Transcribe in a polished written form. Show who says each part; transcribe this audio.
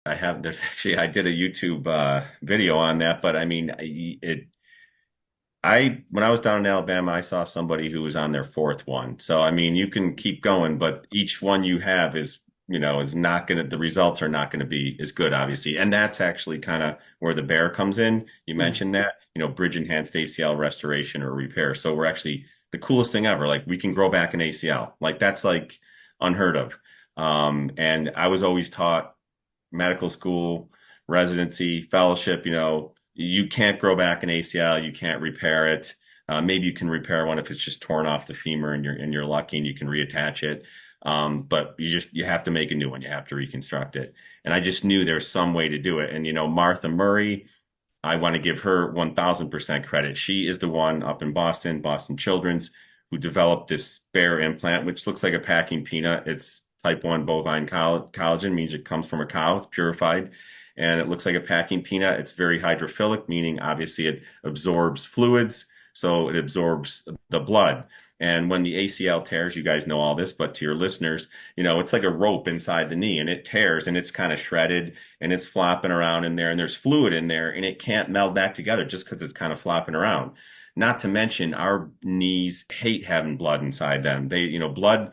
Speaker 1: there's actually, I did a YouTube video on that, but I mean, when I was down in Alabama, I saw somebody who was on their fourth one. So, I mean, you can keep going, but each one you have is not going to, the results are not going to be as good, obviously. And that's actually kind of where the BEAR comes in. You
Speaker 2: Mhm.
Speaker 1: mentioned that, bridge enhanced ACL restoration or repair. So we're actually the coolest thing ever. Like we can grow back an ACL. Like that's like unheard of. And I was always taught medical school, residency, fellowship, you can't grow back an ACL, you can't repair it. Maybe you can repair one if it's just torn off the femur and you're lucky and you can reattach it. But you have to make a new one. You have to reconstruct it. And I just knew there's some way to do it. And Martha Murray, I want to give her 1000% credit. She is the one up in Boston, Boston Children's, who developed this BEAR implant, which looks like a packing peanut. It's type 1 bovine collagen, means it comes from a cow, it's purified. And it looks like a packing peanut. It's very hydrophilic, meaning obviously it absorbs fluids, so it absorbs the blood. And when the ACL tears, you guys know all this, but to your listeners, it's like a rope inside the knee and it tears and it's kind of shredded and it's flopping around in there and there's fluid in there and it can't meld back together just because it's kind of flopping around. Not to mention our knees hate having blood inside them. Blood